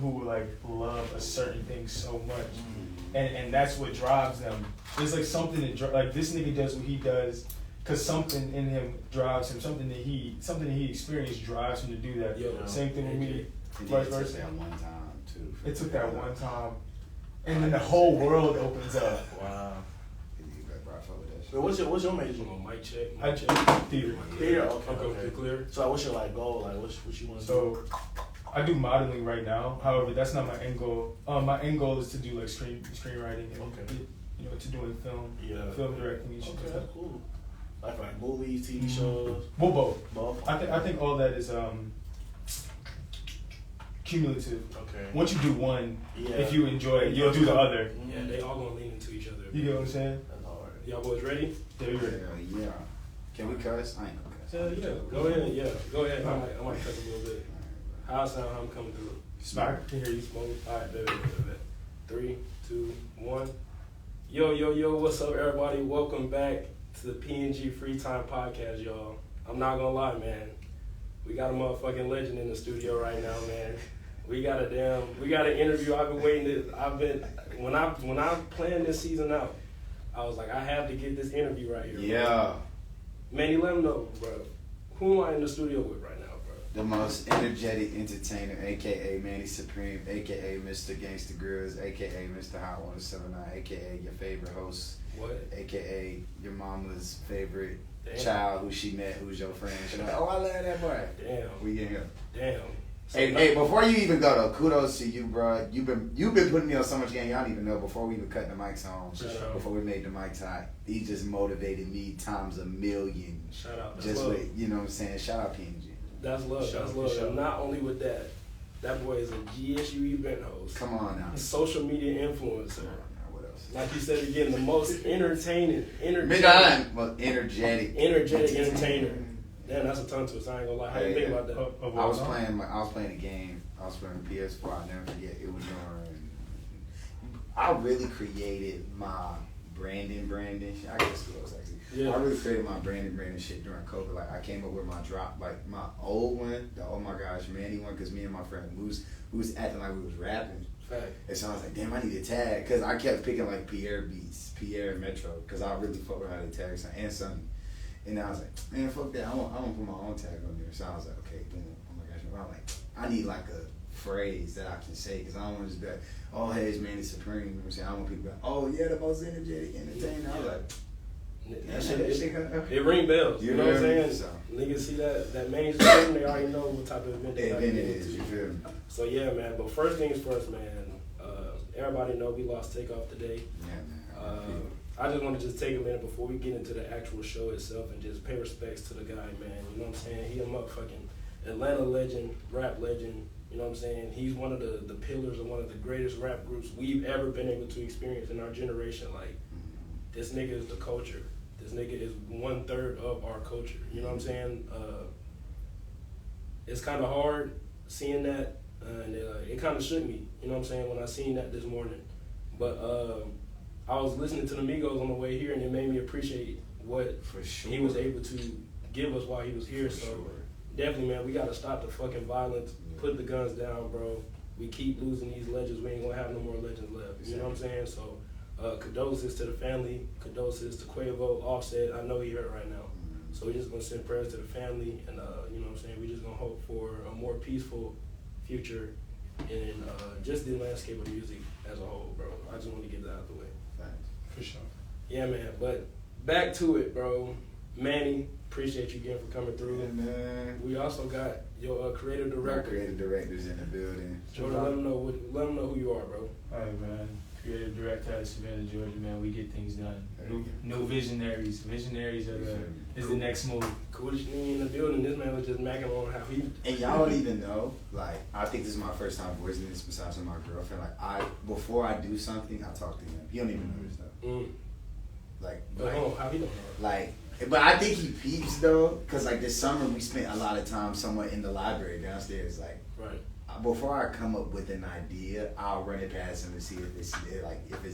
who like love a certain thing so much, and that's what drives them. There's like something that like this nigga does what he does because something in him drives him. Something that he experienced drives him to do that. Same thing with me. Vice versa. It took that one time too. It took that one time, and then the whole world opens up. Wow. So what's your major? Mic check. I check theater. Theater. Okay. Clear. So what's your like goal? Like what you want to do? So I do modeling right now. However, that's not my end goal. My end goal is to do like screenwriting and to doing film, film directing and shit. Okay, that's cool. Like movies, TV shows. Well, both. Both. I think all that is cumulative. Okay. Once you do one, if you enjoy it, you'll do the other. Yeah, they all gonna lean into each other. You get what I'm saying? That's hard. Y'all boys ready? Yeah, you ready? Yeah. Can we cuss? I ain't gonna cuss. Yeah. Go ahead. Yeah. Go ahead. I might cut a little bit. How I sound? How I'm coming through? Smack. Can hear you. Smoke. All right, bet. 3, 2, 1. Yo, what's up, everybody? Welcome back to the PNG Free Time Podcast, y'all. I'm not gonna lie, man. We got a motherfucking legend in the studio right now, man. We got an interview. When I planned this season out, I was like, I have to get this interview right here. Yeah. Bro. Manny, let them know, bro. Who am I in the studio with right now, bro? The most energetic entertainer, a.k.a. Manni Supreme, a.k.a. Mr. Gangsta Grills, a.k.a. Mr. Hot 1079, a.k.a. your favorite host. What? A.k.a. your mama's favorite Damn. child who she met, who's your friend. She's like, oh, I love that boy. Damn. We get him. Damn. So Hey, before you even go though, kudos to you, bro. You've been putting me on so much game. Y'all don't even know before we even cut the mics on. Before we made the mics hot, he just motivated me times a million. Shout out. That's Just love. with, you know what I'm saying? Shout out PNG. That's love. That's love. And not only with that boy is a GSU event host. Come on now. Social media influencer. Come on now. What else? Like you said again, the most energetic entertainer. Damn, that's a tongue twister. I ain't gonna lie. How you think about that? I was playing a game. I was playing PS4. I'll never forget. It was during. I really created my branding. I guess it was actually. Yeah. I really created my branding shit during COVID. Like I came up with my drop, like my old one, the oh my gosh Manny one, because me and my friend we was acting like we was rapping. Fact. And so I was like, damn, I need a tag, because I kept picking like Pierre beats, Pierre Metro, because I really fuck with how they tag something and something. And I was like, man, fuck that. I want to put my own tag on there. So I was like, okay, boom. Oh my gosh. I'm like, I need like a phrase that I can say, because I don't want to just be like, oh, hey, it's Manni Supreme. You know what I'm saying? I want people to be like, oh, yeah, the most energetic entertainer. I was like, it ring bells. You know what I'm saying? So. Niggas see that mainstream, they already know what type of event they got to get into. You feel me? So yeah, man. But first things first, man. Everybody know we lost Takeoff today. Yeah, man. I just want to just take a minute before we get into the actual show itself and just pay respects to the guy, man. You know what I'm saying? He a motherfucking Atlanta legend, rap legend. You know what I'm saying? He's one of the pillars of one of the greatest rap groups we've ever been able to experience in our generation. Like, this nigga is the culture. This nigga is 1/3 of our culture. You know what I'm saying? It's kind of hard seeing that, and it kind of shook me. You know what I'm saying? When I seen that this morning, but I was listening to the Migos on the way here, and it made me appreciate what he was able to give us while he was here. Definitely, man, we gotta stop the fucking violence. Put the guns down, bro. We keep losing these legends. We ain't gonna have no more legends left. You know what I'm saying? So. Condolences to the family, condolences to Quavo, Offset. I know he hurt right now. So we're just going to send prayers to the family, and you know what I'm saying, we're just going to hope for a more peaceful future in just the landscape of music as a whole, bro. I just want to get that out of the way. Thanks. For sure. Yeah, man, but back to it, bro. Manny, appreciate you again for coming through. Yeah, man. We also got your creative director. My creative director's in the building. Jordan, let them know who you are, bro. All right, man. Creative director at Savannah, Georgia, man. We get things done. New visionaries. Visionaries is the next move. Coolest thing in the building. This man was just macking on how he. And y'all don't even know. Like, I think this is my first time voicing this besides with my girlfriend. Like, before I do something, I talk to him. He don't even know this stuff. How he don't know? Like, but I think he peeps though, cause like this summer we spent a lot of time somewhere in the library downstairs. Like, right. Before I come up with an idea, I'll run it past him and see if it's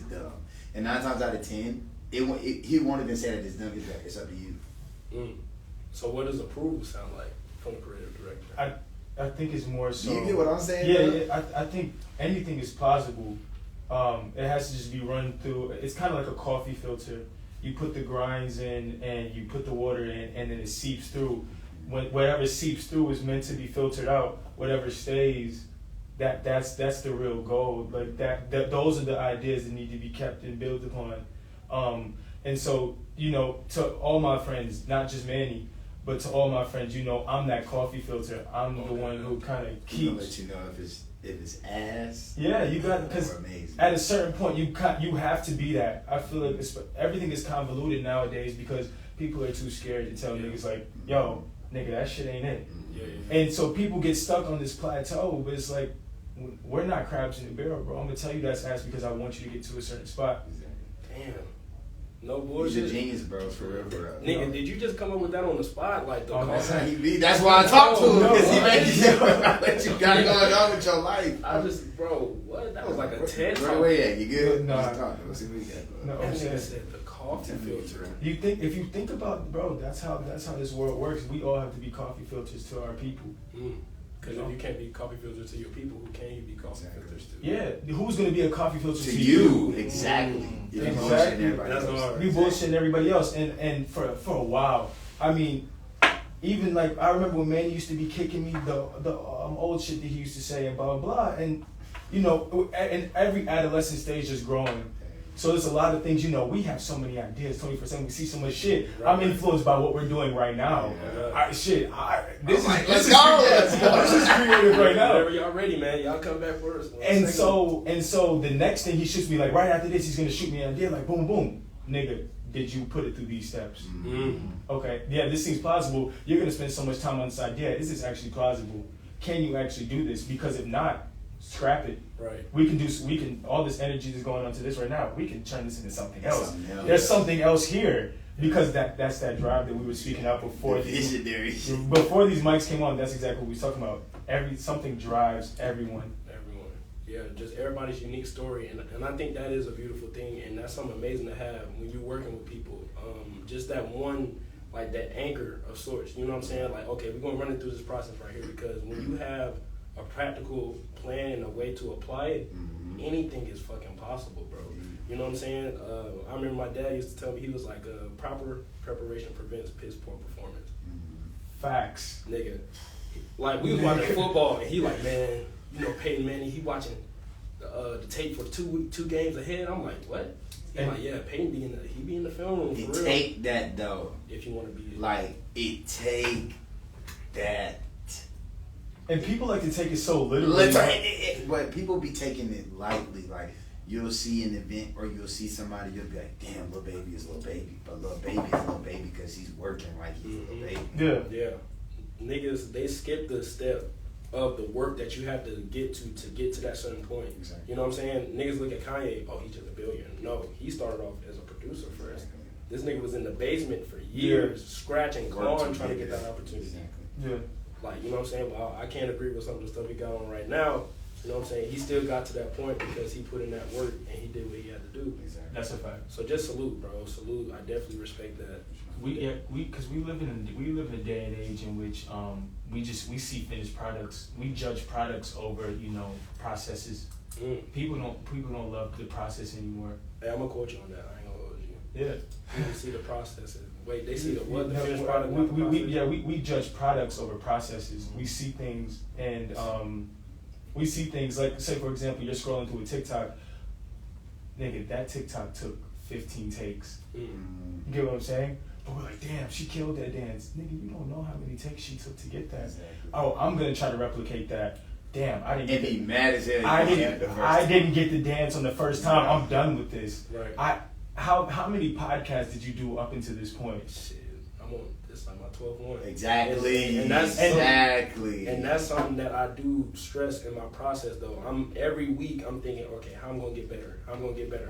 dumb. And 9 times out of 10, he won't even say that it's dumb. He's like, it's up to you. So what does approval sound like from the creative director? I think it's more so. Do you get what I'm saying? Yeah, I think anything is plausible. It has to just be run through. It's kind of like a coffee filter. You put the grinds in and you put the water in, and then it seeps through. Whatever seeps through is meant to be filtered out. Whatever stays, that's the real gold. Like that those are the ideas that need to be kept and built upon. And so, you know, to all my friends, not just Manny, but to all my friends, you know, I'm that coffee filter. I'm the one who kind of keeps. He'll let you know if it's ass. Yeah, you got, because at a certain point you have to be that. I feel like everything is convoluted nowadays because people are too scared to tell niggas like, yo, nigga, that shit ain't it. Yeah. And so people get stuck on this plateau, but it's like, we're not crabs in the barrel, bro. I'm gonna tell you that's ass because I want you to get to a certain spot. Damn. No bullshit. He's a genius, bro, for real, bro. Nigga, did you just come up with that on the spot? Like, that's why I talked to him, because he made you what you got going on with your life. I just, bro, what? That was like a TED talk. Where at? You good? No. Let's see what we got. No, I'm saying the coffee filter. If you think about, bro, that's how this world works. We all have to be coffee filters to our people. Because if you can't be coffee filters to your people, who can you be coffee filters to? Yeah, who's gonna be a coffee filter to you? Exactly. Exactly. That's hard. You bullshitting everybody else, and for a while, I mean, even like I remember when Manny used to be kicking me the old shit that he used to say and blah blah blah, and you know, and every adolescent stage is growing. So there's a lot of things, you know, we have so many ideas 24/7. We see so much shit. Right. I'm influenced by what we're doing right now. Yeah. This is let's go. This is creative right now. Whenever y'all ready, man, y'all come back first. And so the next thing he shoots me, like right after this, he's gonna shoot me an idea, like boom boom, nigga. Did you put it through these steps? Okay, yeah, this seems plausible. You're gonna spend so much time on this idea. Is this actually plausible? Can you actually do this? Because if not, scrap it. Right. We can all this energy that's going on to this right now, we can turn this into something else. There's something else here. Because that's that drive that we were speaking out before these mics came on. That's exactly what we were talking about. Something drives everyone. Yeah, just everybody's unique story, and I think that is a beautiful thing, and that's something amazing to have when you're working with people. Just that one, like that anchor of sorts. You know what I'm saying? Like, okay, we're gonna run it through this process right here, because when you have a practical plan and a way to apply it, anything is fucking possible, bro. You know what I'm saying? I remember my dad used to tell me, he was like, proper preparation prevents piss poor performance. Facts. Nigga. Like, we was watching football, and he like, man, you know, Peyton Manning, he watching the tape for two games ahead. I'm like, what? He's like, yeah, Peyton be in the film room for real. It take that, though. If you want to be. Like, it take that. And people like to take it so literally. But people be taking it lightly. Like, you'll see an event or you'll see somebody, you'll be like, damn, Lil Baby is Lil Baby. But Lil Baby is Lil Baby because he's working like he's Lil Baby. Yeah. Niggas, they skip the step of the work that you have to get to that certain point. Exactly. You know what I'm saying? Niggas look at Kanye, oh, he's just a billionaire. No, he started off as a producer first. Exactly. This nigga was in the basement for years, scratching, clawing, trying to get that opportunity. Exactly. Yeah. Like, you know what I'm saying? Well, I can't agree with some of the stuff he got on right now. You know what I'm saying? He still got to that point because he put in that work and he did what he had to do. Exactly. That's a fact. So just salute, bro. Salute. I definitely respect that. Because we live in a day and age in which we see finished products. We judge products over, you know, processes. People don't love the process anymore. Hey, I'm gonna quote you on that. I ain't gonna hold you. Yeah. People see the processes. Wait, they see the finished product. We judge products over processes. We see things and we see things like, say for example, you're scrolling through a TikTok. Nigga, that TikTok took 15 takes. You get what I'm saying? But we're like, damn, she killed that dance. Nigga, you don't know how many takes she took to get that. Exactly. Oh, I'm gonna try to replicate that. Damn, I didn't. And be mad as hell. I didn't get the dance on the first time. I'm done with this. Right. How many podcasts did you do up until this point? Shit, I'm on this like my 12th one. Exactly. And that's exactly. And that's something that I do stress in my process though. Every week I'm thinking, okay, how I'm gonna get better.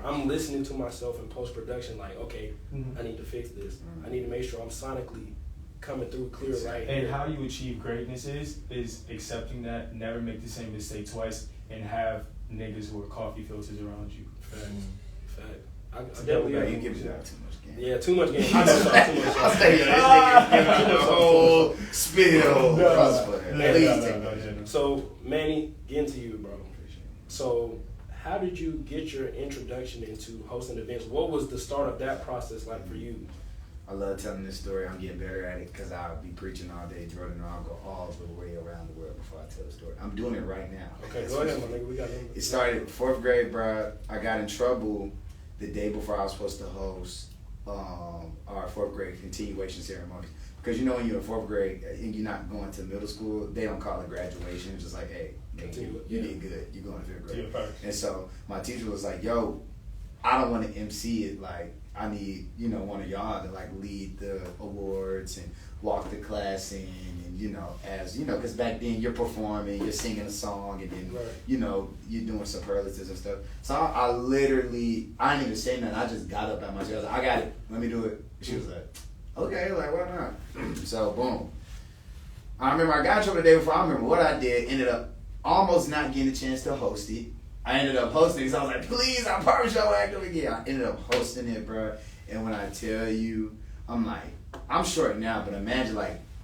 I'm listening to myself in post production, like, okay, I need to fix this. I need to make sure I'm sonically coming through clear right. And how you achieve greatness is accepting that, never make the same mistake twice, and have niggas who are coffee filters around you. Fact. I definitely You give it out too much game. Yeah, too much game. I know. Too much. I'll stay here. This nigga giving out the whole spill. No. So, Manny, getting to you, bro. So, how did you get your introduction into hosting events? What was the start of that process like for you? I love telling this story. I'm getting better at it because I'll be preaching all day, Jordan, and I'll go all the way around the world before I tell the story. I'm doing it right now. Okay, go ahead, my nigga. We got it started 4th grade, bro. I got in trouble the day before I was supposed to host our 4th grade continuation ceremony. Because you know when you're in 4th grade and you're not going to middle school, they don't call it graduation. It's just like, hey, you did good. You're going to 5th grade. Yeah, and so my teacher was like, yo, I don't want to MC it. Like, I need, one of y'all to like lead the awards and walk the class in, and as because back then you're performing, you're singing a song, and then you're doing superlatives and stuff. So I literally, I didn't even say nothing. I just got up at my chair. I was like, I got it. Let me do it. She was like, okay, like why not? So boom. I remember I got in trouble the day before. I remember what I did. Ended up almost not getting a chance to host it. I ended up hosting it, so I was like, please, I promise y'all act up again. I ended up hosting it, bro. And when I tell you, I'm like, I'm short now, but imagine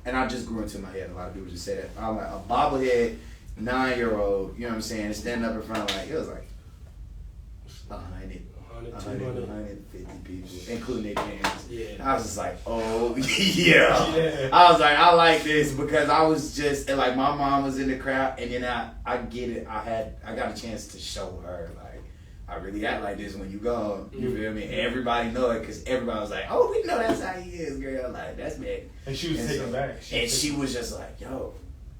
and I just grew into my head. A lot of people just say that. I'm like a bobblehead 9-year-old, you know what I'm saying, standing up in front of it was like 150 people, including their parents. Yeah. I was just like, oh, yeah. I was like, I like this because I was just, and like my mom was in the crowd, and then I get it. I got a chance to show her, like, I really act like this when you go. You feel me? Everybody know it because everybody was like, oh, we know that's how he is, girl. Like, that's big. And she was taken back. She was just like, yo.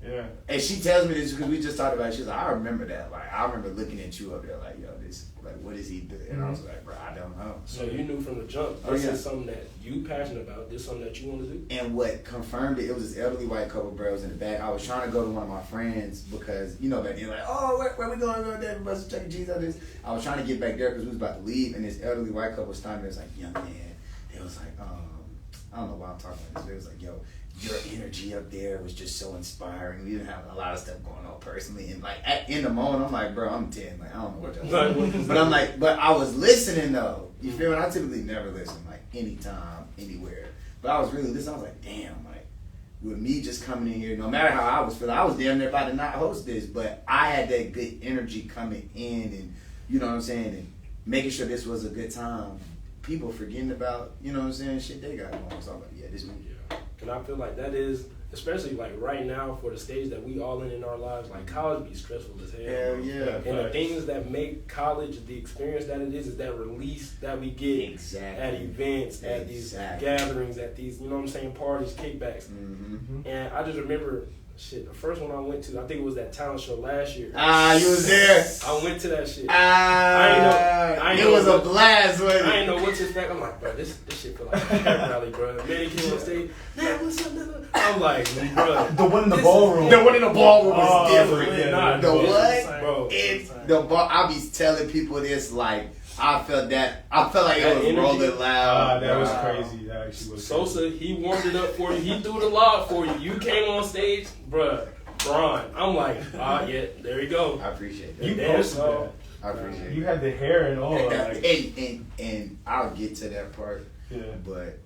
Yeah. And she tells me this because we just talked about it. She was like, I remember that. Like, I remember looking at you up there like, yo, this, like, what is he doing? And I was like, bro, I don't know. So you knew from the jump, this is something that you passionate about, this is something that you want to do? And what confirmed it was this elderly white couple bros in the back. I was trying to go to one of my friends because, back then, like, oh, where we going? Go there, bust Chuck E. Cheese on this. I was trying to get back there because we was about to leave, and this elderly white couple was standing there. It was like, young man. It was like, I don't know why I'm talking about this. It was like, yo, your energy up there was just so inspiring. We didn't have a lot of stuff going on personally. And like in the moment, I'm like, bro, I'm 10. Like, I don't know what y'all doing. But I'm like, but I was listening though. You feel me? I typically never listen, like anytime, anywhere. But I was really listening. I was like, damn, like with me just coming in here, no matter how I was feeling, I was damn near about to not host this, but I had that good energy coming in, and you know what I'm saying, and making sure this was a good time. People forgetting about, you know what I'm saying, shit they got going. So I'm like, yeah, this one. And I feel like that is, especially like right now for the stage that we all in our lives, like college be stressful as hell. Hell yeah. And the things that make college the experience that it is that release that we get at events, at these gatherings, at these, you know what I'm saying, parties, kickbacks. Mm-hmm. And I just remember, the first one I went to, I think it was that talent show last year. You was there. I went to that shit. It was a blast, wasn't it? I didn't know what to expect. I'm like, bro, this shit feel like a pep rally, bro. Man, he came on stage, man, what's up, man? I'm like, bro. The one in the ballroom. The one in the ballroom was different. Yeah, the what? Bro. I be telling people this, like, I felt like it was rolling loud. That was crazy. That actually was Sosa, crazy. he warmed it up for you. He threw the lob for you. You came on stage, bruh. Braun. I'm like, yeah, there you go. I appreciate that. You posted that. I appreciate it. You had the hair and all. And I'll get to that part. Yeah. But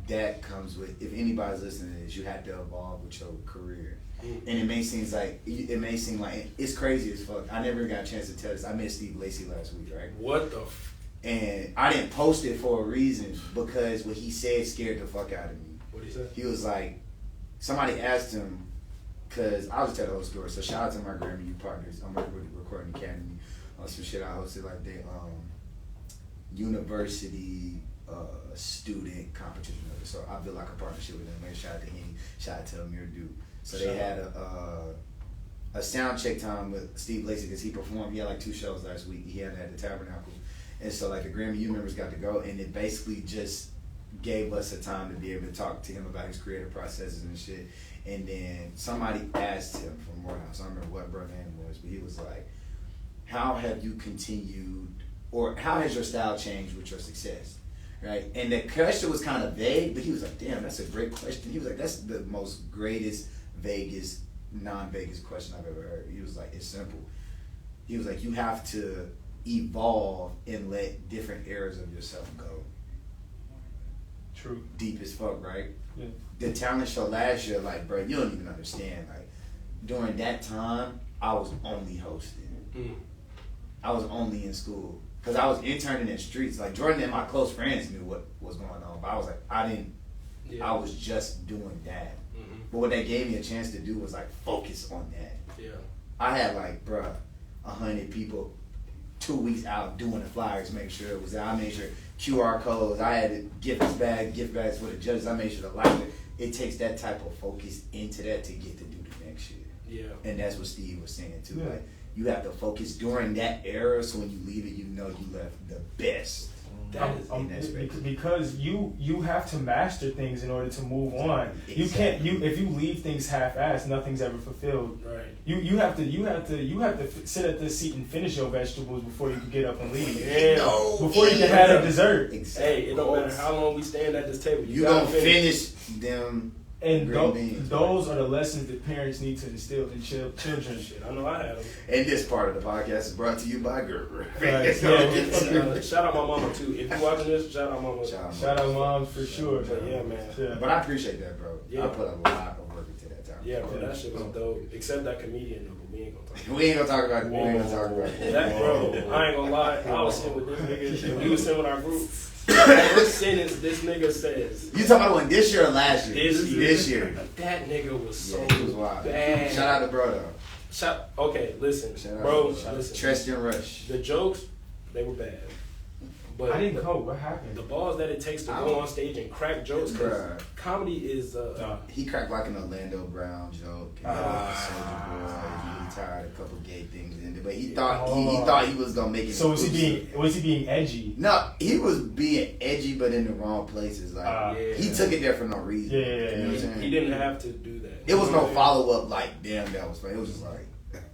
that comes with, if anybody's listening to this, you have to evolve with your career. And it may seem like it's crazy as fuck. I never got a chance to tell this. I met Steve Lacy last week, right? What the? And I didn't post it for a reason because what he said scared the fuck out of me. What he said? He was like, somebody asked him, because I'll just tell the whole story. So shout out to my Grammy U partners. I'm working with Recording Academy on some shit I hosted, like the university student competition. So I built like a partnership with them. Man, shout out to him. Shout out to Amir Duke. So they had a sound check time with Steve Lacy because he performed. He had like 2 shows last week. He had at the Tabernacle. And so like the Grammy U members got to go, and it basically just gave us a time to be able to talk to him about his creative processes and shit. And then somebody asked him from Morehouse, I don't remember what bro name was, but he was like, how have you continued, or how has your style changed with your success? Right? And the question was kind of vague, but he was like, damn, that's a great question. He was like, that's the most greatest, vaguest, non-Vegas question I've ever heard. He was like, it's simple. He was like, you have to evolve and let different areas of yourself go. True. Deep as fuck, right? Yeah. The talent show last year, like, bro, you don't even understand. Like, during that time, I was only hosting. I was only in school. Because I was interning in streets. Like, Jordan and my close friends knew what was going on. But I was like, I was just doing that. But what that gave me a chance to do was, like, focus on that. Yeah. I had, like, bruh, 100 people 2 weeks out doing the flyers, make sure it was there. I made sure QR codes. I had gift bags for the judges. I made sure the light. It takes that type of focus into that to get to do the next shit. Yeah. And that's what Steve was saying too. Yeah. Like, you have to focus during that era, so when you leave it, you know you left the best. Because you have to master things in order to move on. Exactly. You can't if you leave things half-assed, nothing's ever fulfilled. Right. You have to sit at the seat and finish your vegetables before you can get up and leave. Yeah. No, before you can have a dessert. Exactly. Hey, it don't matter how long we stand at this table. You gonna finish them. And beans, those are the lessons that parents need to instill in children. Shit, I know I had them. And this part of the podcast is brought to you by Gerber. Right. Shout out my mama too. If you watching this, shout out mama. Shout out moms for sure. But yeah, man. Yeah. But I appreciate that, bro. Yeah. I put a lot of work into that time. Yeah, bro, that shit was dope. Except that comedian though, but we ain't gonna talk about it. We ain't gonna talk about it. We ain't gonna talk about it. That, bro, I ain't gonna lie. I was sitting with this nigga, and we was sitting with our group. First sentence this nigga says. You talking about when this year or last year? This year. That nigga was so he was wild. bad. Shout out to bro though. Okay, listen, Shout bro. out. Listen. Tristan Rush. The jokes, they were bad. But I didn't know what happened. The balls that it takes to go on stage and crack jokes, because comedy is. He cracked like an Orlando Brown joke. And he tired a couple gay things in there, but he thought he was gonna make it. So was he being edgy? No, he was being edgy, but in the wrong places. Like he took it there for no reason. Yeah. You know what I'm saying? He didn't have to do that. It was no follow up. Like damn, that was funny. It was just like.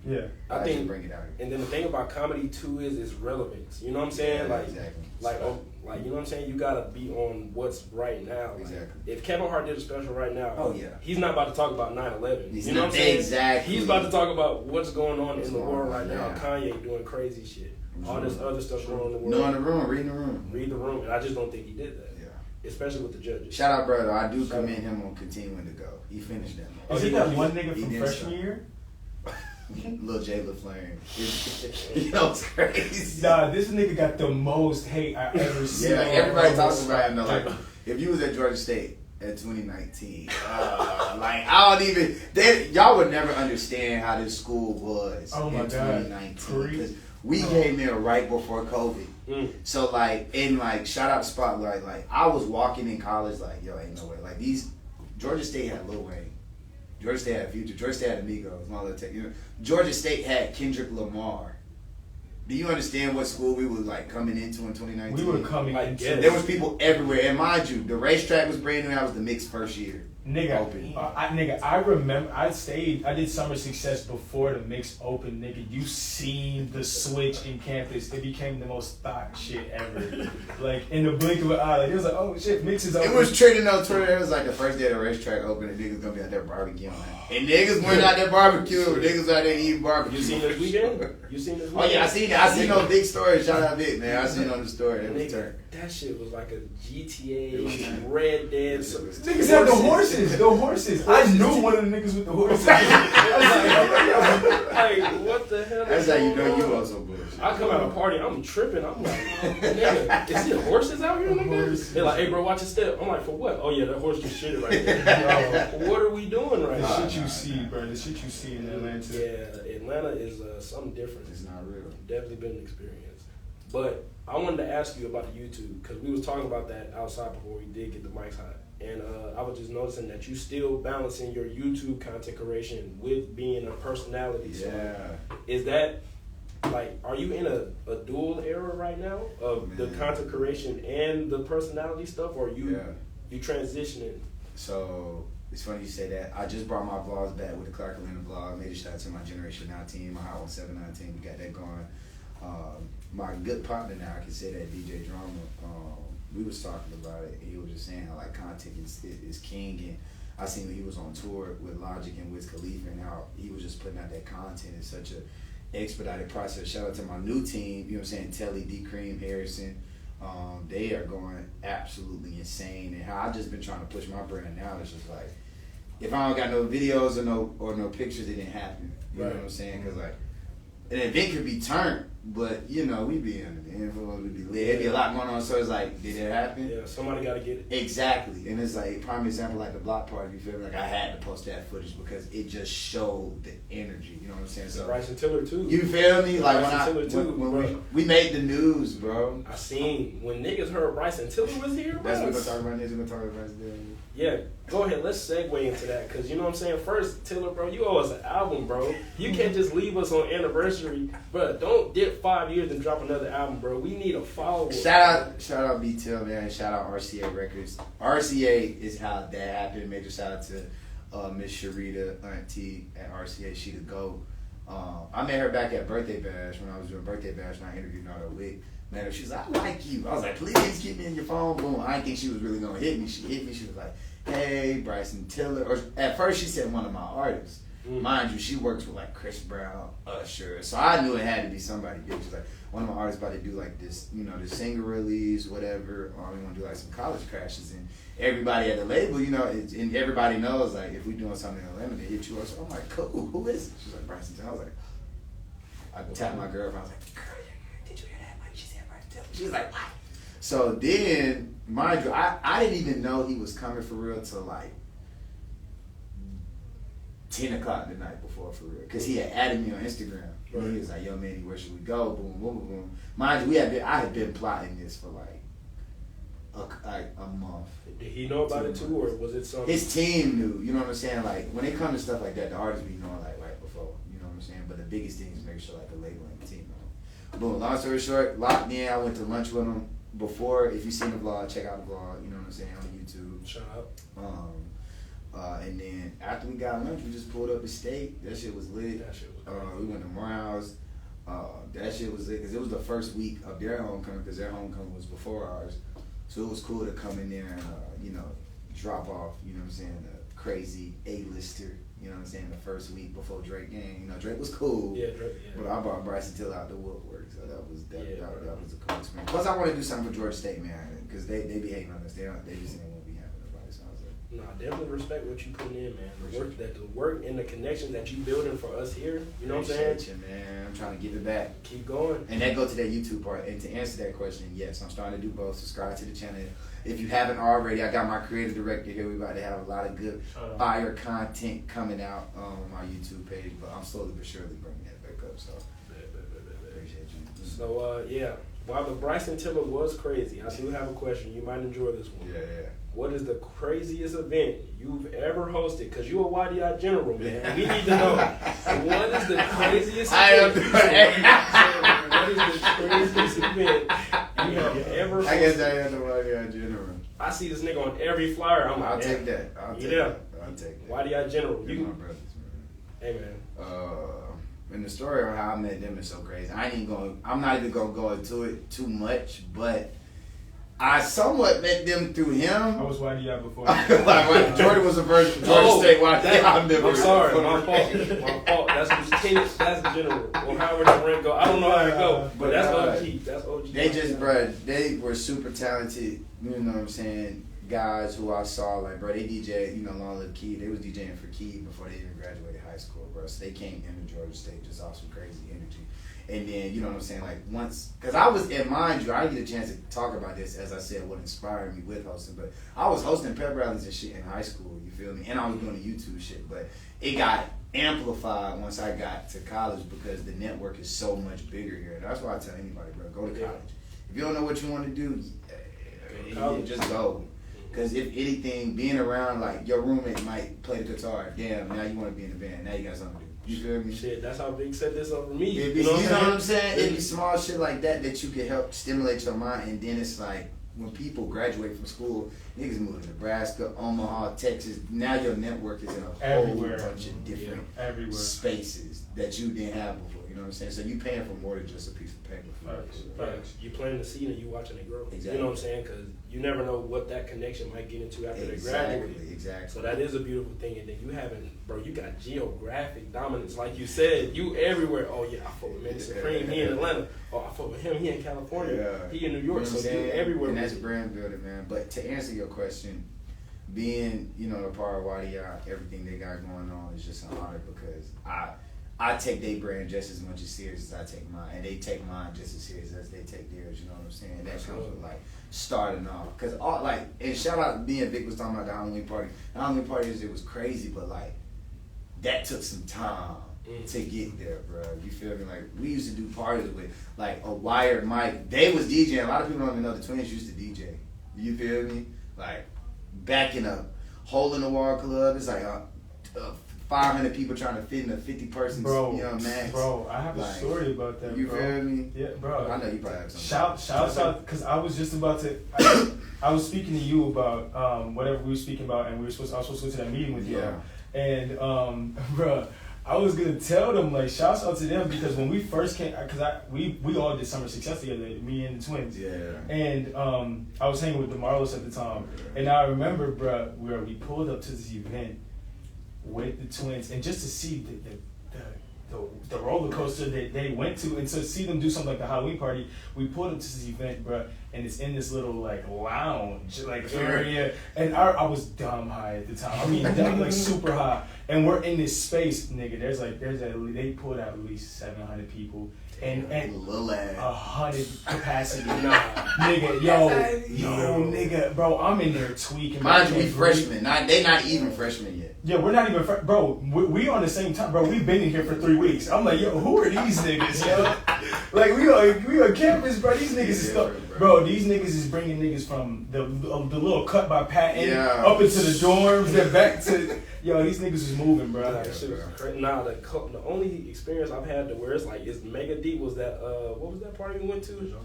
Yeah, I think bring it out here. And then the thing about comedy too is relevance. You know what I'm saying? Yeah, like, exactly. Like you know what I'm saying? You gotta be on what's right now. Like, exactly. If Kevin Hart did a special right now, oh yeah, he's not about to talk about 9/11. He's you know not, what I'm saying? Exactly. He's about to talk about what's going on in the world right now. now. Kanye doing crazy shit. All this other stuff going on in the world. Knowing the room, reading the room. Read the room, and I just don't think he did that. Yeah. Especially with the judges. Shout out, brother. I do commend him on continuing to go. He finished that. Is he that one nigga from freshman year? Lil J LaFlame. You know, it's crazy. Nah, this nigga got the most hate I ever seen. Yeah, like everybody talks about him though. Like, if you was at Georgia State at 2019, like I don't even. Y'all would never understand how this school was in 2019 because we came in right before COVID. So like, shout out to Spotlight. Like I was walking in college, like yo, ain't no way. Like Georgia State had Lil Wayne. Georgia State had Future. Georgia State had Amigos. And all that tech. You know, Georgia State had Kendrick Lamar. Do you understand what school we were like coming into in 2019? We were coming into. There was people everywhere, and mind you, the racetrack was brand new. That was the mixed first year. Nigga, I remember I did summer success before the mix open, nigga. You seen the switch in campus. It became the most thought shit ever. Like in the blink of an eye. Like, it was like, oh shit, mix is open. It was trending on Twitter. It was like the first day of the racetrack open and niggas gonna be out there barbecuing. And niggas went out there barbecuing. Niggas out there eating barbecue. You seen this weekend? Oh yeah, I seen it. I seen those big stories. Shout out Vic, man. I seen on the story. That shit was like a GTA Red Dead. Niggas had the horses. The horses. I knew one of the niggas with the horses. Like, what the hell? That's how you know you also bullshit. I come out of a party, I'm tripping. I'm like, nigga, is there horses out here, nigga? They're like, hey, bro, watch your step. I'm like, for what? Oh, yeah, that horse just shitted right there. What are we doing right now? The shit you see, bro. The shit you see in Atlanta. Yeah, Atlanta is something different. It's not real. Definitely been an experience. But I wanted to ask you about the YouTube, because we was talking about that outside before we did get the mics hot. And I was just noticing that you still balancing your YouTube content creation with being a personality. Yeah. So is that, like, are you in a dual era right now of the content creation and the personality stuff, or you transitioning? So it's funny you say that. I just brought my vlogs back with the Clark Atlanta vlog. Made a shout out to my Generation Now team, my Hot 179 team. We got that going. My good partner now, I can say that, DJ Drama. We was talking about it, and he was just saying how like content is king, and I seen when he was on tour with Logic and Wiz Khalifa, and how he was just putting out that content in such a expedited process. Shout out to my new team, you know what I'm saying, Telly, D. Cream, Harrison. They are going absolutely insane. And how I've just been trying to push my brand now is just like, if I don't got no videos or no pictures, it didn't happen. You know what I'm saying? Because like, an event could be turned, but you know, we be in the influence, we be lit. It'd be a lot going on, so it's like, did it happen? Yeah, somebody got to get it. Exactly. And it's like, prime example, like the block party, you feel me? Like, I had to post that footage because it just showed the energy, you know what I'm saying? So Bryson Tiller, too. You feel me? Like, when we made the news, bro. I seen, when niggas heard Bryson Tiller was here, bro. That's what we're going to talk about next. We're going to talk about Bryson Tiller. Yeah, go ahead. Let's segue into that because you know what I'm saying. First, Tiller, bro, you owe us an album, bro. You can't just leave us on anniversary, bro. Don't dip 5 years and drop another album, bro. We need a follow-up. Shout out B-Till, man. Shout out RCA Records. RCA is how that happened. Major shout out to Miss Sharita, Auntie at RCA. She the GOAT. I met her back at Birthday Bash when I was doing Birthday Bash and I interviewed her the week. Man, she's like, I like you. I was like, please keep me in your phone. Boom. I didn't think she was really gonna hit me. She hit me. She was like, hey, Bryson Tiller. Or at first she said one of my artists. Mind you, she works with like Chris Brown, Usher. So I knew it had to be somebody big. She's like, one of my artists about to do like this, you know, this single release, whatever. Or we want to do like some college crashes. And everybody at the label, you know, and everybody knows like if we doing something in Atlanta, they hit you up. So I'm like, cool, who is it? She's like, Bryson Tiller. I was like, I tapped my girlfriend. I was like, girl, did you hear that? Like, she said Bryson Tiller. She was like, what? So then, mind you, I didn't even know he was coming for real till like 10 o'clock the night before for real. Because he had added me on Instagram. Right. And he was like, yo, Manny, where should we go? Boom, boom, boom, boom. Mind you, I had been plotting this for like a month. Did he know about it too, or was it something? His team knew, you know what I'm saying? Like, when it comes to stuff like that, the artists be knowing like right before, you know what I'm saying? But the biggest thing is make sure like the label and the team know. Boom, long story short, locked in. I went to lunch with him. Before, if you seen the vlog, check out the vlog, you know what I'm saying, on YouTube. Shout out. And then after we got lunch, we just pulled up a steak. That shit was lit. That shit was crazy. We went to Morehouse. That shit was lit because it was the first week of their homecoming because their homecoming was before ours. So it was cool to come in there and, you know, drop off, you know what I'm saying, a crazy A-lister, you know what I'm saying, the first week before Drake game. You know, Drake was cool. Yeah, Drake, yeah. But I brought Bryson Tiller out the woodwork, so that was a cool experience. Plus, I want to do something for Georgia State, man, because they be hating on us. They just saying won't be having nobody. So I was like, nah, definitely respect what you putting in, man. The work and the connections that you building for us here. You know what I'm saying? Appreciate you, man. I'm trying to give it back. Keep going. And that goes to that YouTube part. And to answer that question, yes, I'm starting to do both. Subscribe to the channel. If you haven't already, I got my creative director here. We about to have a lot of good fire content coming out on my YouTube page. But I'm slowly but surely bringing that back up. So appreciate you. So yeah, while the Bryson Tiller was crazy, I do have a question. You might enjoy this one. Yeah. What is the craziest event you've ever hosted? Because you're a YDI general, man. We need to know. What is the craziest event? What is the craziest event you have ever hosted? I guess I am the YDI general. I see this nigga on every flyer. I'm like, I'll take that. I'll take that. YDI general. You're my brothers, man. Hey, man. And the story on how I met them is so crazy. I'm not even gonna go into it too much, but I somewhat met them through him. I was YDI before. Like, Jordan was a version of Georgia State YDI. I'm sorry, my fault. My fault. That's the general. Or however the rank go. I don't know how to go, but that's OG. That's OG. They just, bro, they were super talented, you know what I'm saying, guys who I saw, like, bro, they DJ, you know, Long Live Key. They was DJing for Key before they even graduated high school, bro. So they came into Georgia State just off some crazy energy. And then, you know what I'm saying, like once, because I was, and mind you, I didn't get a chance to talk about this, as I said, what inspired me with hosting, but I was hosting pep rallies and shit in high school, you feel me? And I was doing the YouTube shit, but it got amplified once I got to college because the network is so much bigger here. And that's why I tell anybody, bro, go to college. If you don't know what you want to do, just go. Because if anything, being around, like, your roommate might play the guitar, damn, now you want to be in the band, now you got something to do. You feel me? Shit, that's how Big set this up for me. You know what I'm saying? It'd be small shit like that you can help stimulate your mind, and then it's like, when people graduate from school, niggas move to Nebraska, Omaha, Texas, now your network is in a whole bunch of different spaces that you didn't have before. You know what I'm saying? So you paying for more than just a piece of paper. Facts. You planting the seed and you watching it grow. Exactly. You know what I'm saying? Because you never know what that connection might get into after they graduate. Exactly. So that is a beautiful thing. And then you you got geographic dominance. Like you said, you everywhere. Oh, yeah, I fuck with Manni Supreme. He in Atlanta. Oh, I fuck with him. He in California. Yeah. He in New York. So you everywhere. And that's brand building, man. But to answer your question, being, a part of YDI, everything they got going on is just an honor because I take their brand just as much as serious as I take mine, and they take mine just as serious as they take theirs. You know what I'm saying? That comes with starting off, cause and shout out to me and Vic was talking about the Halloween party. The Halloween party it was crazy, but that took some time to get there, bro. You feel me? We used to do parties with a wired mic. They was DJing. A lot of people don't even know the Twins used to DJ. You feel me? Back in a hole in the wall club, it's 500 people trying to fit in a 50-person, max. Bro, I have a story about that, you bro. feel me? Yeah, bro. I know you probably have something. Shouts out, because I was just about to, I was speaking to you about whatever we were speaking about, and I was supposed to go to that meeting with you. And, bro, I was going to tell them, shouts out to them, because when we first came, because we all did Summer Success together, me and the Twins. Yeah. And I was hanging with the Marlos at the time. And I remember, bro, where we pulled up to this event with the Twins, and just to see the roller coaster that they went to, and to see them do something like the Halloween party, we pulled up to this event, bro, and it's in this little lounge area, and I was dumb high at the time. I mean, dumb, super high, and we're in this space, nigga. They pulled out at least 700 people. And 100 capacity, nigga, nigga, bro, I'm in there tweaking. Mind you, we freshmen, they not even freshmen yet. Yeah, we're not even, bro. We on the same time, bro. We've been in here for 3 weeks. I'm like, yo, who are these niggas, yo? we on campus, bro. These niggas is bro. These niggas is bringing niggas from the little cut by Patton up into the dorms, then back to. Yo, these niggas is moving, bro. The only experience I've had to where it's mega deep was that what was that party we went to?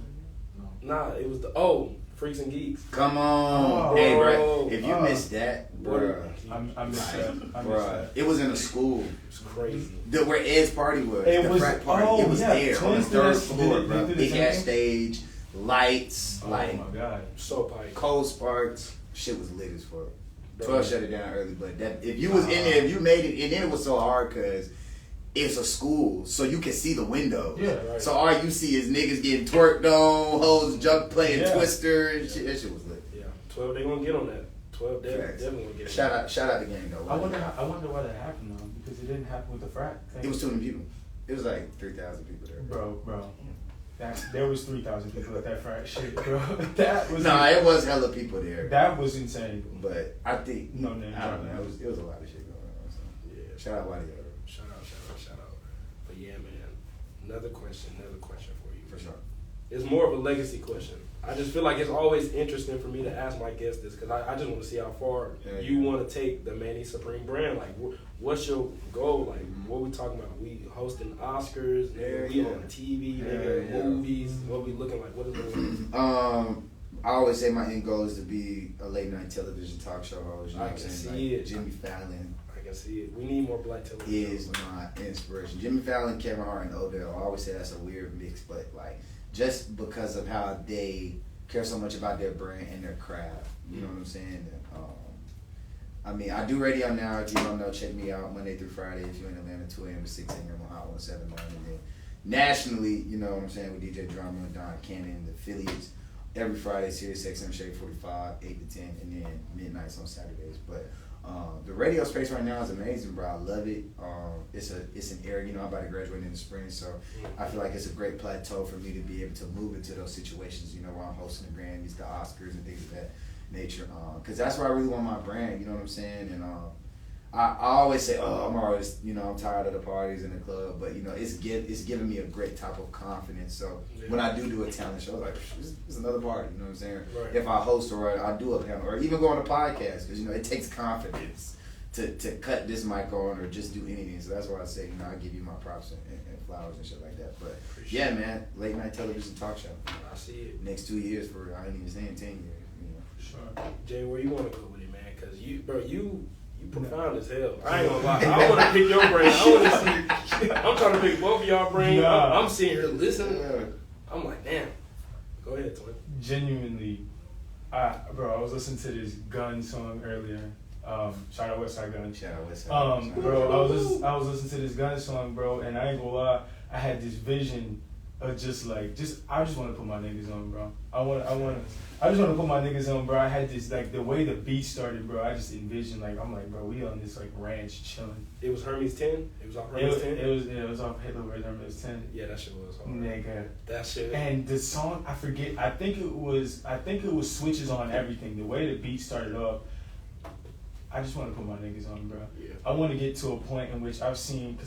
Nah, it was Freaks and Geeks. Come on, hey, bro. If you missed that, bro, I missed that. Bro, it was in a school. It's crazy. Where Ed's party was. The frat party. It was there on the third floor, bro. Big ass stage, lights, oh my god, so pipe. Cold Sparks. Shit was lit as fuck. 12 shut it down early, but if you was in there, if you made it, and then it was so hard because it's a school, so you can see the windows. Yeah, right. So all you see is niggas getting twerked on, hoes jump playing Twister and shit. That shit was lit. Yeah, 12 they gonna get on that. 12 definitely gonna get. Shout out the gang though. I wonder why that happened though, because it didn't happen with the frat thing. It was too many people. It was 3,000 people there. Bro. There was 3,000 people at that frat shit, bro. That was it was hella people there. That was insane. But I think I don't know. It was a lot of shit going on. So. Yeah. Shout out YDO. Shout out. But yeah, man. Another question for you. For sure. It's more of a legacy question. I just feel like it's always interesting for me to ask my guests this because I just want to see how far you want to take the Manni Supreme brand. What's your goal? What we talking about? We hosting Oscars, we on TV, movies. What we looking like? What is it? I always say my end goal is to be a late night television talk show host. You know I can see it. Jimmy Fallon. I can see it. We need more black television. Is my inspiration. Jimmy Fallon, Kevin Hart, and Odell. I always say that's a weird mix, but just because of how they care so much about their brand and their craft. You know what I'm saying? I do radio now. If you don't know, check me out Monday through Friday if you're in Atlanta, 2 a.m. to 6 a.m. on Hot 107.9. And then nationally, you know what I'm saying, with DJ Drama and Don Cannon, the affiliates, every Friday, Sirius XM Shade 45, 8 to 10, and then midnights on Saturdays. But the radio space right now is amazing, bro. I love it. It's an era, I'm about to graduate in the spring, so I feel like it's a great plateau for me to be able to move into those situations, where I'm hosting the Grammys, the Oscars, and things of that nature. Because that's where I really want my brand, you know what I'm saying? And I always say, I'm always, I'm tired of the parties and the club, but it's giving me a great type of confidence. So when I do a talent show, it's another party. You know what I'm saying? Right. If I host or I do a panel or even go on a podcast, because it takes confidence to cut this mic on or just do anything. So that's why I say, I give you my props and flowers and shit like that. But man, late night television talk show. I see it. Next 2 years I ain't even saying 10 years. Sure. Jay, where you want to go with it, man? Because you You profound as hell. I ain't gonna lie. I want to pick your brain. I want to see. I'm trying to pick both of y'all brain. Nah. I'm sitting here listening. I'm like, damn. Go ahead, Twin. Genuinely, bro, I was listening to this Gun song earlier. Shout out Westside Gun. Shout out Westside. Bro, I was listening to this Gun song, bro, and I ain't gonna lie, I had this vision of I just want to put my niggas on, bro. I just want to put my niggas on, bro. I had this, like, the way the beat started, bro, I just envisioned, like, I'm like, bro, we on this, like, ranch chilling. It was Hermes 10? It was off Hermes 10? It was off Hitler with Hermes 10. Yeah, that shit was hard. Nigga. That shit. And the song, I forget, I think it was Switches on Everything. The way the beat started off, I just want to put my niggas on, bro. Yeah. I want to get to a point in which I've seen,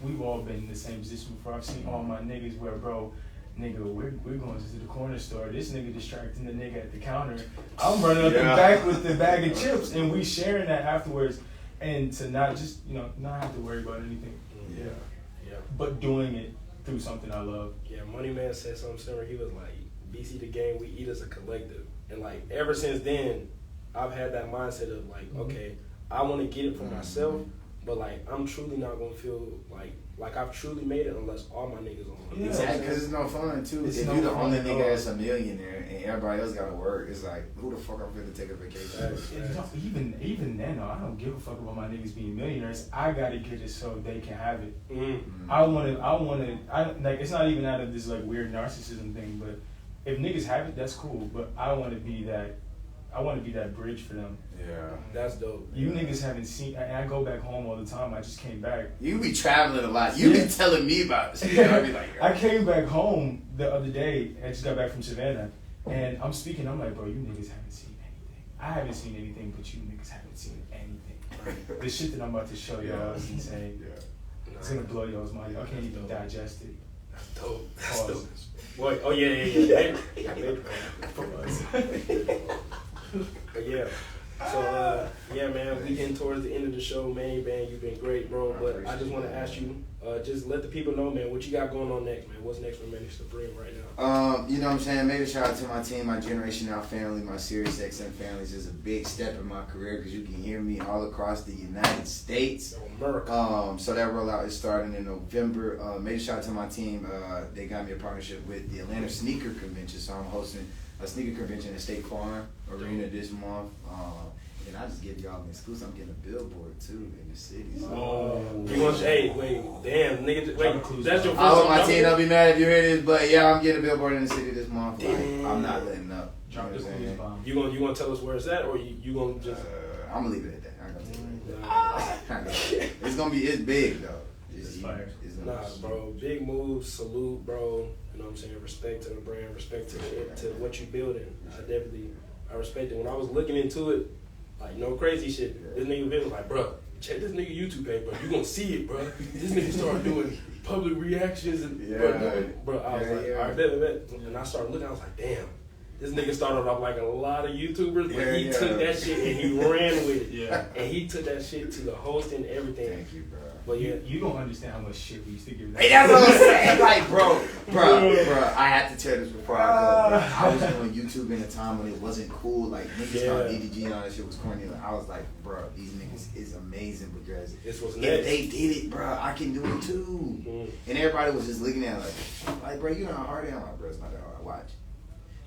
we've all been in the same position before. I've seen all my niggas where, bro, nigga, we're going to the corner store. This nigga distracting the nigga at the counter. I'm running up the back with the bag of chips, and we sharing that afterwards. And to not just, not have to worry about anything. Yeah. But doing it through something I love. Yeah, Money Man said something similar. He was like, BC the game, we eat as a collective. And, like, ever since then, I've had that mindset of, like, okay, I want to get it for myself, but, like, I'm truly not going to feel like I've truly made it unless all my niggas on. Yeah, exactly, because it's no fun, too. If you're the only nigga that's a millionaire and everybody else got to work, it's like, who the fuck I'm finna take a vacation? Even then, though, I don't give a fuck about my niggas being millionaires. I got to get it so they can have it. Mm-hmm. I want to, like, it's not even out of this, like, weird narcissism thing, but if niggas have it, that's cool, but I want to be that bridge for them. Yeah. That's dope. You niggas haven't seen, and I go back home all the time. I just came back. You be traveling a lot. You be telling me about it. Yeah. I be like, I came back home the other day. I just got back from Savannah, and I'm speaking. I'm like, bro, you niggas haven't seen anything. I haven't seen anything, but you niggas haven't seen anything. The shit that I'm about to show y'all is insane. Yeah. It's gonna blow y'all's mind. Y'all can't even digest it. That's dope. That's Pause. dope. Boy, oh yeah. But yeah. So yeah, man, we getting towards the end of the show, man. You've been great, bro. But I just want to ask you, just let the people know, man, what you got going on next, man. What's next for Manni Supreme right now? You know what I'm saying? Maybe shout out to my team, my Generation Now family, my Sirius XM family. It's just a big step in my career because you can hear me all across the United States. America. So that rollout is starting in November. Major shout out to my team. They got me a partnership with the Atlanta Sneaker Convention, so I'm hosting a sneaker convention at State Farm Arena this month. And I just give y'all an exclusive. I'm getting a billboard too in the city. So. Damn, nigga, that's your first I hope my time team don't be mad if you hear this, but yeah, I'm getting a billboard in the city this month. Like, I'm not letting up. Drop the clues bomb. You gonna tell us where it's at, or you gonna just? I'm gonna leave it at that. I ain't gonna tell you. It's big though. It's fire. Nah, bro, big moves, salute, bro. You know what I'm saying? Respect to the brand, respect to what you building. I respect it. When I was looking into it, like, no crazy shit. This nigga Vince was like, bro, check this nigga YouTube page, bro. You gonna see it, bro. This nigga started doing public reactions and bro, I was like, all right, bet. And I started looking, I was like, damn. This nigga started off like a lot of YouTubers, but he took that shit and he ran with it. Yeah. And he took that shit to the host and everything. Thank you, bro. But yeah, You don't understand how much shit we used to give. Hey, that's what I'm saying. Like, bro, I have to tell this before I go. Bro. I was doing YouTube in a time when it wasn't cool. Like, niggas thought DDG and all that shit was corny. Like, I was like, bro, these niggas is amazing because if they did it, bro, I can do it too. Mm-hmm. And everybody was just looking at it like, bro, you know how hard it is? I'm like, bro, it's not that hard. Watch.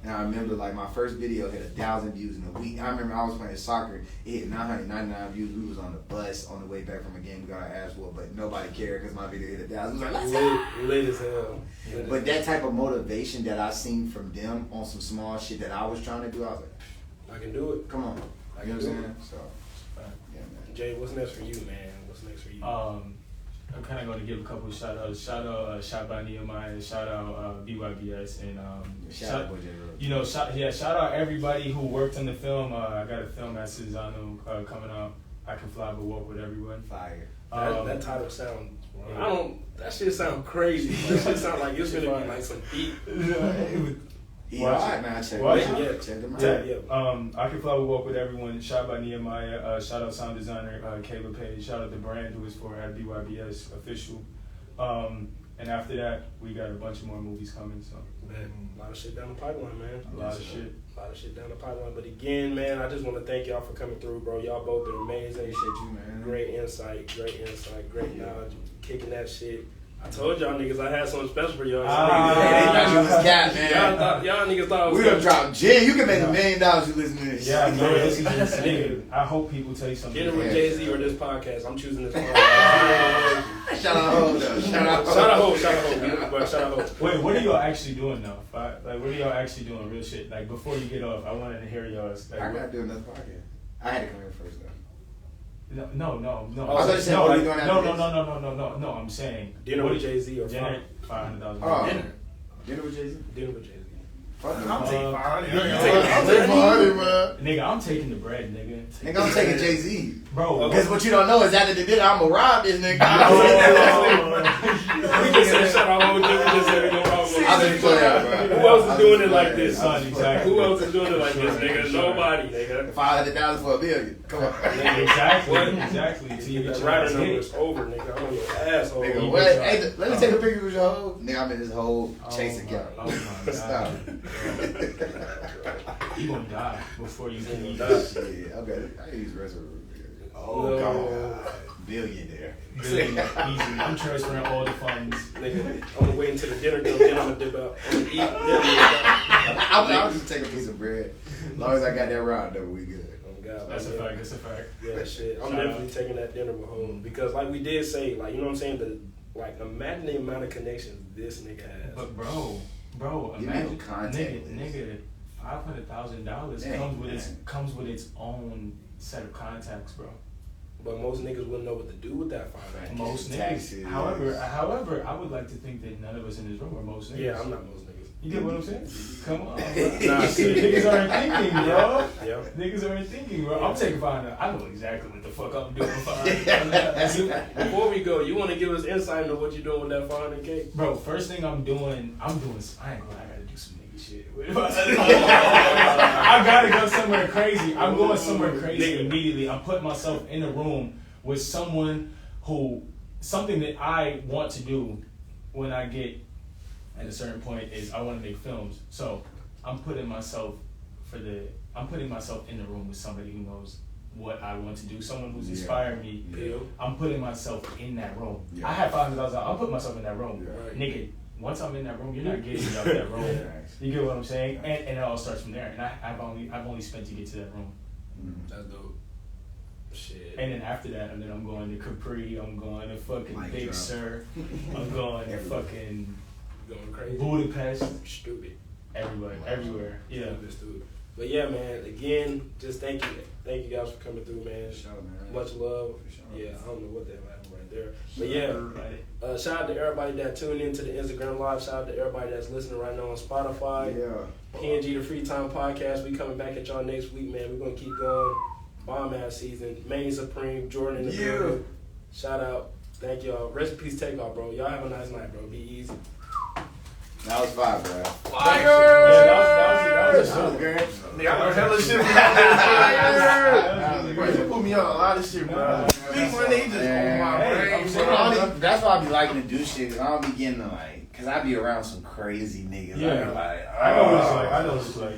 And I remember, like, my first video hit 1,000 views in a week. I remember I was playing soccer. It hit 999 views. We was on the bus on the way back from a game. We got our ass whooped, but nobody cared because my video hit 1,000. We was like, let's go. Lit as hell. But that type of motivation that I seen from them on some small shit that I was trying to do, I was like, I can do it. come on. You know what I'm saying? So, yeah, man. Jay, what's next for you, man? What's next for you? I'm kind of going to give a couple of shout outs. Shout out Shot by Nehemiah. Shout out BYBS and shout out shout out everybody who worked on the film. I got a film at Cesano coming out. I Can Fly But Walk With Everyone. Fire. That title sound. That shit sound crazy. That shit sound like it's gonna be like some beat. Alright, man. Check them out. I Can Fly But Walk With Everyone. Shot by Nehemiah. Shout out sound designer Caleb Page. Shout out the brand who is for at BYBS official. And after that, we got a bunch of more movies coming. So Man, a lot of shit down the pipeline, man. a lot of shit. A lot of shit down the pipeline. But again, man, I just want to thank y'all for coming through, bro. Y'all both been amazing. Appreciate you, man. Great insight, great knowledge. Kicking that shit. I told y'all niggas I had something special for y'all. They thought you was cat, man. Y'all niggas thought I was We done dropped Jen. You can make $1 million you listen to this. Yeah, shit. bro, this is insane. I hope people tell you something. Dinner with Yeah. Jay-Z or this podcast. I'm choosing this podcast. Shout out Ho, though. Shout out Ho. Shout out Hope. Shout out Hope. Wait, what are y'all actually doing now? Like, what are y'all actually doing? Real shit. Like, before you get off, I wanted to hear y'all's. Like, I gotta do another podcast. I had to come here first, though. No. I thought you said, what are you doing after this? No. I'm saying Dinner with Jay-Z or dinner, $500. Oh. Dinner. Dinner with Jay-Z? Dinner with Jay-Z. Fuck it. I'm taking 500. I'm taking 500, bro. Nigga, I'm taking the bread, nigga. Nigga, I'm taking Jay-Z. Bro, Because what you don't know is after the dinner, I'm gonna rob this nigga. We just said shout out Hope. We just said we gonna roll with I'm just playing, bro. Who else is doing it like this? Son, exactly. Who else is doing it like this, nigga? Sure. Nobody, nigga. $500 for $1 million. Come on. Exactly. Till you get That your rider ass number hit. is over, nigga. I'm on your asshole. Nigga, You what? get Hey, your- let me take a picture with your hoe. Nigga, I'm in this whole Oh chasing my- count. Oh my Stop. You gonna die before you can eat Die. this. Yeah, okay. I use reservoir. Oh, come no. on. Billionaire. Easy. I'm transferring all the funds. Nigga, I'm gonna wait until the dinner comes, then I'm gonna dip out. I'm gonna eat, then I'll just take a piece of bread. As long as I got that route, though, we good. Oh God, That's a man. fact. That's a fact. Yeah, shit. I'm Shout definitely out. taking that dinner with home because, like we did say, like you know what I'm saying. Like imagine the amount of connections this nigga has. But bro, You imagine, need contact nigga, $500,000 Dang, comes with its own set of contacts, bro. But most niggas wouldn't know what to do with that $500,000. Most Taxes. niggas. However, I would like to think that none of us in this room are most niggas. Yeah, I'm not most niggas. You get what I'm saying? Come on, bro. Nah, shit. Niggas aren't thinking, bro. Yeah. Niggas aren't thinking, bro. I'm taking $500. I know exactly what the fuck I'm doing with $500. Before we go, you want to give us insight into what you're doing with that $500K? Bro, first thing I'm doing. I ain't gonna lie, I gotta do some nigga shit. I gotta go somewhere crazy. I'm going somewhere crazy immediately. I'm putting myself in a room with someone something that I want to do when I get at a certain point is I want to make films. So I'm putting myself in the room with somebody who knows what I want to do, someone who's inspired me. Yeah. I'm putting myself in that room. Yeah. I have $500. I'll put myself in that room. Yeah. Right. Nigga, once I'm in that room, you're not getting me out of that room. Nice. You get what I'm saying? And it all starts from there. And I've only spent to get to that room. That's dope. Shit. And then after that, and then I'm going to Capri, I'm going to fucking Mic Big drop. Sur, I'm going to fucking Going crazy. Budapest, Stupid. everywhere. Yeah. Stupid. But yeah, man. Again, just thank you guys for coming through, man. For sure, man. Much love. For sure. Yeah, I don't know what the hell happened right there. But yeah, Right. shout out to everybody that tuned into the Instagram live. Shout out to everybody that's listening right now on Spotify. Yeah. PNG, the Free Time Podcast. We coming back at y'all next week, man. We're gonna keep going. Bomb ass season. Manni Supreme, Jordan in the Yeah. building. Shout out. Thank y'all. Rest in peace, Takeoff, bro. Y'all have a nice night, bro. Be easy. That was fire, bro. Yeah, that was a That was show. great. Nigga, I learned hella shit from y'all. Bro, you put me on a lot of shit, bro. Big one, they just on my brain, bro. That's why I be liking to do shit, cause I don't be getting to cause I be around some crazy niggas. I be Yeah. like, I know what it's like.